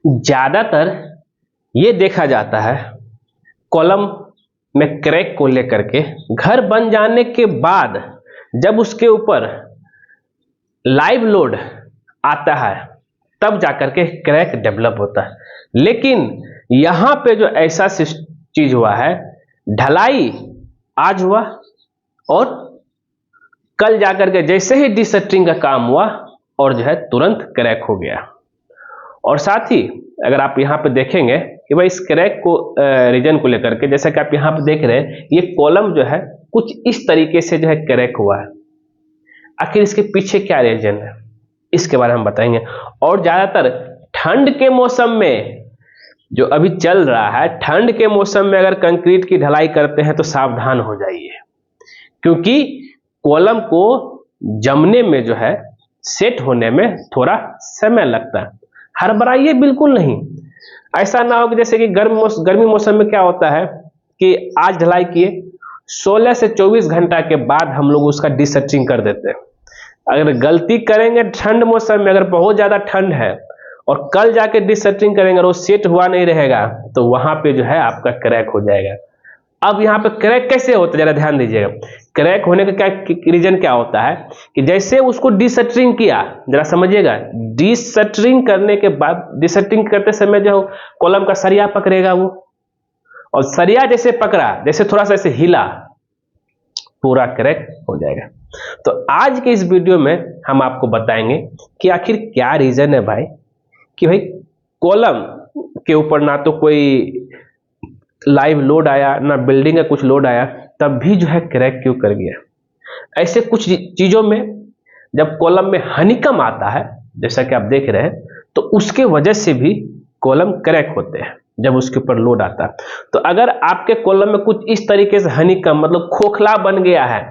ज्यादातर ये देखा जाता है कॉलम में क्रैक को लेकर के, घर बन जाने के बाद जब उसके ऊपर लाइव लोड आता है तब जाकर के क्रैक डेवलप होता है। लेकिन यहां पे जो ऐसा चीज हुआ है, ढलाई आज हुआ और कल जाकर के जैसे ही डिसटरिंग का काम हुआ और जो है तुरंत क्रैक हो गया। और साथ ही अगर आप यहाँ पे देखेंगे कि भाई इस क्रैक को रीजन को लेकर के, जैसा कि आप यहाँ पे देख रहे हैं, ये कॉलम जो है कुछ इस तरीके से जो है क्रैक हुआ है। आखिर इसके पीछे क्या रीजन है, इसके बारे में हम बताएंगे। और ज्यादातर ठंड के मौसम में जो अभी चल रहा है, ठंड के मौसम में अगर कंक्रीट की ढलाई करते हैं तो सावधान हो जाइए, क्योंकि कॉलम को जमने में जो है, सेट होने में थोड़ा समय लगता है। हड़बड़ाइए बिल्कुल नहीं। ऐसा ना हो कि जैसे कि गर्मी मौसम में क्या होता है कि आज ढलाई किए, 16 से 24 घंटा के बाद हम लोग उसका डिसटरिंग कर देते हैं। अगर गलती करेंगे ठंड मौसम में, अगर बहुत ज्यादा ठंड है और कल जाके डिसटरिंग करेंगे और वो सेट हुआ नहीं रहेगा तो वहां पे जो है आपका क्रैक हो जाएगा। अब यहाँ पे क्रैक कैसे होता है, जरा ध्यान दीजिएगा। क्रैक होने का क्या रीजन क्या होता है कि जैसे उसको डिसटरिंग किया, जरा समझिएगा, डिसटरिंग करने के बाद, डिसटरिंग करते समय जो कॉलम का सरिया पकड़ेगा वो, और सरिया जैसे पकड़ा, जैसे थोड़ा सा ऐसे हिला, पूरा क्रैक हो जाएगा। तो आज के इस वीडियो में हम आपको बताएंगे कि आखिर क्या रीजन है भाई, कि भाई कॉलम के ऊपर ना तो कोई लाइव लोड आया, ना बिल्डिंग का कुछ लोड आया, तब भी जो है क्रैक क्यों कर गया। ऐसे कुछ चीजों में जब कॉलम में हनीकम आता है, जैसा कि आप देख रहे हैं, तो उसके वजह से भी कॉलम क्रैक होते हैं जब उसके ऊपर लोड आता है। तो अगर आपके कॉलम में कुछ इस तरीके से हनीकम मतलब खोखला बन गया है।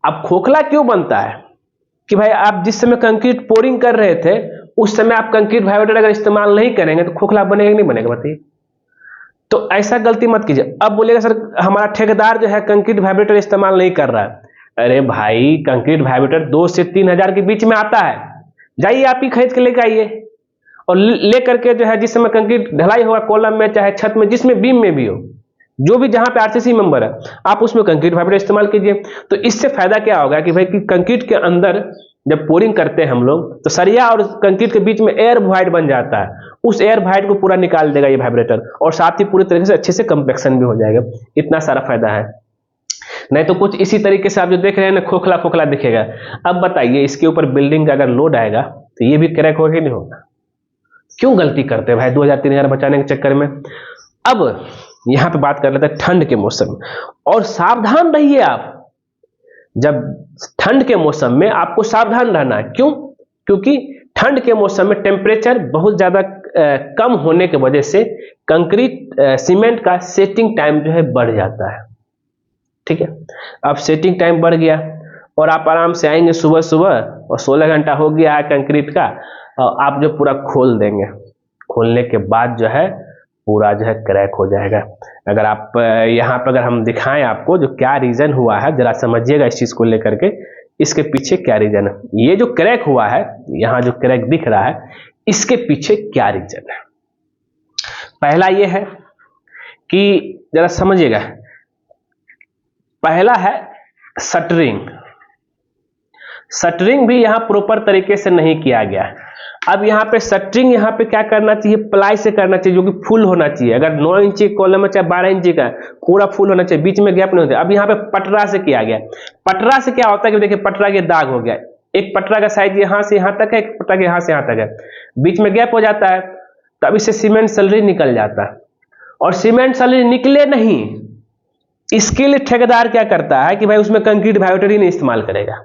अब खोखला क्यों बनता है कि भाई आप जिस समय कंक्रीट पोरिंग कर रहे थे उस समय आप कंक्रीट वाइब्रेटर अगर इस्तेमाल नहीं करेंगे तो खोखला बनेगा नहीं बनेगा, बताइए। तो ऐसा गलती मत कीजिए। अब बोलेगा सर हमारा ठेकेदार जो है कंक्रीट वाइब्रेटर इस्तेमाल नहीं कर रहा है। अरे भाई, कंक्रीट वाइब्रेटर 2 से 3 हजार के बीच में आता है, जाइए आप ही खरीद के लेके आइए और ले करके जो है जिस समय कंक्रीट ढलाई होगा कॉलम में, चाहे छत में, जिसमें बीम में भी हो, जो भी जहां पे आरसीसी मेंबर है, आप उसमें कंक्रीट वाइब्रेटर इस्तेमाल कीजिए। तो इससे फायदा क्या होगा कि भाई कि कंक्रीट के अंदर जब पोरिंग करते हैं हम लोग, तो सरिया और कंक्रीट के बीच में एयर वॉइड बन जाता है, उस एयर वॉइड को पूरा निकाल देगा ये वाइब्रेटर, और साथ ही पूरी तरीके से अच्छे से कंपैक्शन भी हो जाएगा। इतना सारा फायदा है। नहीं तो कुछ इसी तरीके से आप जो देख रहे हैं ना, खोखला खोखला दिखेगा। अब बताइए इसके ऊपर बिल्डिंग का अगर लोड आएगा तो ये भी क्रैक होगा कि नहीं होगा। क्यों गलती करते हैं भाई 2000-3000 बचाने के चक्कर में। अब यहां पे बात कर लेते हैं ठंड के मौसम में। और सावधान रहिए आप, जब ठंड के मौसम में आपको सावधान रहना है। क्यों? क्योंकि ठंड के मौसम में टेम्परेचर बहुत ज्यादा कम होने की वजह से कंक्रीट सीमेंट का सेटिंग टाइम जो है बढ़ जाता है। ठीक है, अब सेटिंग टाइम बढ़ गया और आप आराम से आएंगे सुबह सुबह और 16 घंटा हो गया है कंक्रीट का, और आप जो पूरा खोल देंगे, खोलने के बाद जो है पूरा जो है क्रैक हो जाएगा। अगर आप यहाँ पर अगर हम दिखाएं आपको जो क्या रीजन हुआ है, जरा समझिएगा इस चीज को लेकर के, इसके पीछे क्या रीजन है। ये जो क्रैक हुआ है, यहाँ जो क्रैक दिख रहा है, इसके पीछे क्या रीजन है। पहला ये है कि जरा समझिएगा, पहला है शटरिंग। शटरिंग भी यहाँ प्रॉपर तरीके से नहीं किया गया है। अब यहाँ पे शटरिंग यहाँ पे क्या करना चाहिए, प्लाई से करना चाहिए, जो कि फुल होना चाहिए। अगर 9 इंची कॉलम है चाहे 12 इंची का, पूरा फुल होना चाहिए, बीच में गैप नहीं होता। अब यहाँ पे पटरा से किया गया। पटरा से क्या होता है कि देखिए पटरा के दाग हो गया, एक पटरा का साइज यहाँ से यहाँ तक है, एक पटरा के यहाँ से यहाँ तक है, बीच में गैप हो जाता है, तब इससे सीमेंट स्लरी निकल जाता है। और सीमेंट स्लरी निकले नहीं, इसके लिए ठेकेदार क्या करता है कि भाई उसमें कंक्रीट वाइब्रेटर ही नहीं इस्तेमाल करेगा।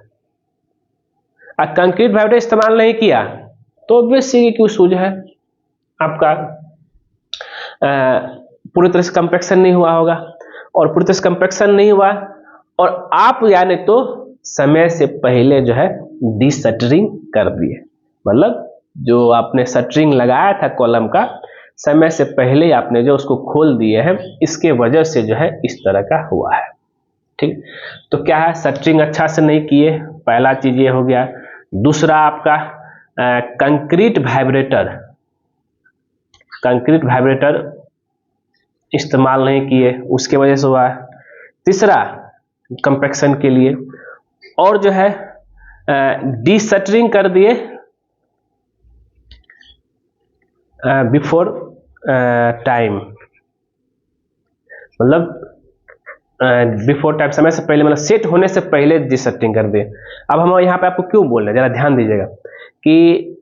कंक्रीट वाइब्रेटर इस्तेमाल नहीं किया तो ऑब्वियसली कि सूझ है आपका पूरी तरह से कंपैक्शन नहीं हुआ होगा, और पूरी तरह से कंपैक्शन नहीं हुआ और आप यानी तो समय से पहले जो है डिशटरिंग कर दिए, मतलब जो आपने शटरिंग लगाया था कॉलम का, समय से पहले ही आपने जो उसको खोल दिए हैं, इसके वजह से जो है इस तरह का हुआ है। ठीक, तो क्या है, शटरिंग अच्छा से नहीं किए, पहला चीज ये हो गया। दूसरा आपका कंक्रीट वाइब्रेटर कंक्रीट वाइब्रेटर इस्तेमाल नहीं किए उसके वजह से हुआ है। तीसरा कंपैक्शन के लिए, और जो है डीशटरिंग कर दिए बिफोर टाइम, मतलब बिफोर टाइम, समय से पहले, मतलब सेट होने से पहले डीशटरिंग कर दिए। अब हम यहाँ पे आपको क्यों बोल रहे हैं, जरा ध्यान दीजिएगा कि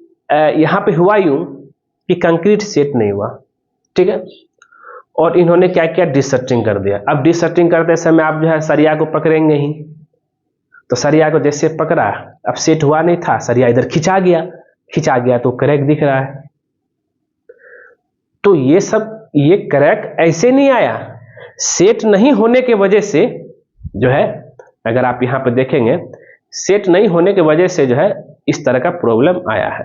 यहाँ पे हुआ यूं कि कंक्रीट सेट नहीं हुआ, ठीक है, और इन्होंने क्या किया, डीशटरिंग कर दिया। अब डीशटरिंग करते समय आप जो है सरिया को पकड़ेंगे ही, तो सरिया को जैसे पकड़ा, अब सेट हुआ नहीं था, सरिया इधर खिंचा गया तो क्रैक दिख रहा है। तो ये क्रैक ऐसे नहीं आया, सेट नहीं होने के वजह से जो है, अगर आप यहाँ पे देखेंगे, सेट नहीं होने के वजह से जो है इस तरह का प्रॉब्लम आया है।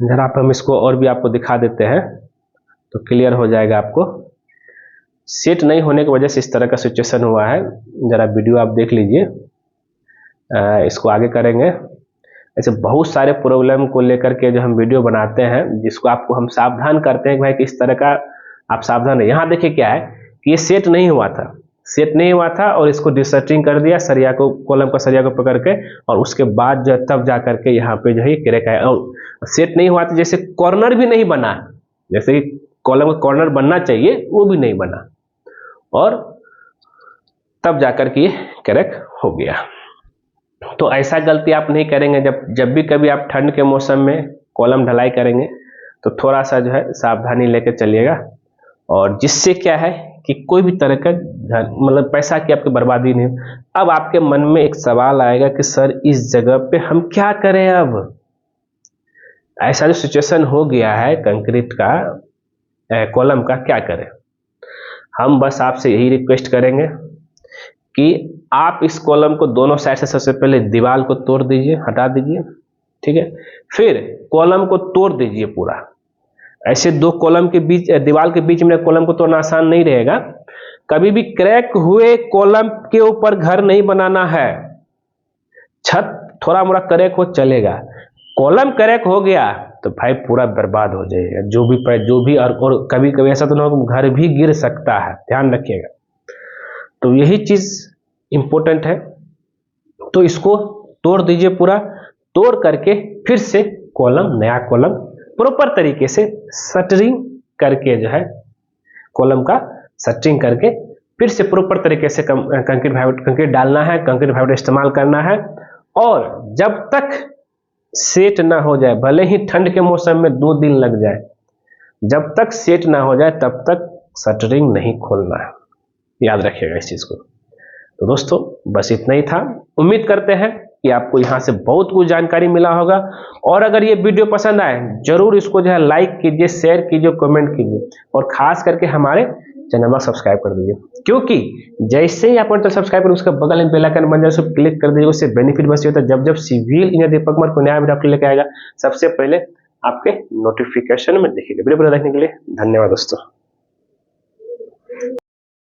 जरा आप हम इसको और भी आपको दिखा देते हैं तो क्लियर हो जाएगा आपको। सेट नहीं होने की वजह से इस तरह का सिचुएशन हुआ है। जरा वीडियो आप देख लीजिए, इसको आगे करेंगे। ऐसे बहुत सारे प्रॉब्लम को लेकर के जो हम वीडियो बनाते हैं, जिसको आपको हम सावधान करते हैं कि भाई किस तरह का आप सावधान है। यहाँ देखिए क्या है कि ये सेट नहीं हुआ था और इसको डीशटरिंग कर दिया, सरिया को, कॉलम का सरिया को पकड़ के, और उसके बाद जो तब जा करके यहाँ पे जो है क्रैक आया। और सेट नहीं हुआ था, जैसे कॉर्नर भी नहीं बना, जैसे कि कॉलम का कॉर्नर बनना चाहिए वो भी नहीं बना, और तब जाकर के ये क्रैक हो गया। तो ऐसा गलती आप नहीं करेंगे। जब भी कभी आप ठंड के मौसम में कॉलम ढलाई करेंगे तो थोड़ा सा जो है सावधानी लेके चलिएगा, और जिससे क्या है कि कोई भी तरह का मतलब पैसा की आपकी बर्बादी नहीं। अब आपके मन में एक सवाल आएगा कि सर इस जगह पे हम क्या करें, अब ऐसा जो सिचुएशन हो गया है कंक्रीट का, कॉलम का, क्या करें। हम बस आपसे यही रिक्वेस्ट करेंगे कि आप इस कॉलम को दोनों साइड से सबसे पहले दीवार को तोड़ दीजिए, हटा दीजिए, ठीक है, फिर कॉलम को तोड़ दीजिए पूरा। ऐसे दो कॉलम के बीच, दीवार के बीच में कॉलम को तोड़ना आसान नहीं रहेगा। कभी भी क्रैक हुए कॉलम के ऊपर घर नहीं बनाना है। छत थोड़ा मोड़ा क्रैक हो चलेगा, कॉलम क्रैक हो गया तो भाई पूरा बर्बाद हो जाएगा, जो भी और कभी कभी ऐसा तो ना हो घर भी गिर सकता है, ध्यान रखिएगा। तो यही चीज इंपॉर्टेंट है। तो इसको तोड़ दीजिए पूरा, तोड़ करके फिर से नया कॉलम प्रॉपर तरीके से शटरिंग करके जो है कॉलम का शटरिंग करके फिर से प्रॉपर तरीके से कंक्रीट डालना है, कंक्रीट वाइब्रेटर इस्तेमाल करना है। और जब तक सेट ना हो जाए, भले ही ठंड के मौसम में 2 दिन लग जाए, जब तक सेट ना हो जाए तब तक शटरिंग नहीं खोलना है, याद रखिएगा इस चीज को। तो दोस्तों बस इतना ही था। उम्मीद करते हैं कि आपको यहाँ से बहुत कुछ जानकारी मिला होगा, और अगर ये वीडियो पसंद आए जरूर इसको जो है लाइक कीजिए, शेयर कीजिए, कमेंट कीजिए, और खास करके हमारे चैनल को सब्सक्राइब कर दीजिए, क्योंकि जैसे ही आप सब्सक्राइब करें उसके बगल में बेल आइकन बन जाए, उसको क्लिक कर दीजिए। उससे बेनिफिट बस ये होता है, जब सिविल इंजीनियर दीपक कुमार को नया वीडियो आपके लेके आएगा सबसे पहले आपके नोटिफिकेशन में दिखेगा। वीडियो देखने के लिए धन्यवाद दोस्तों।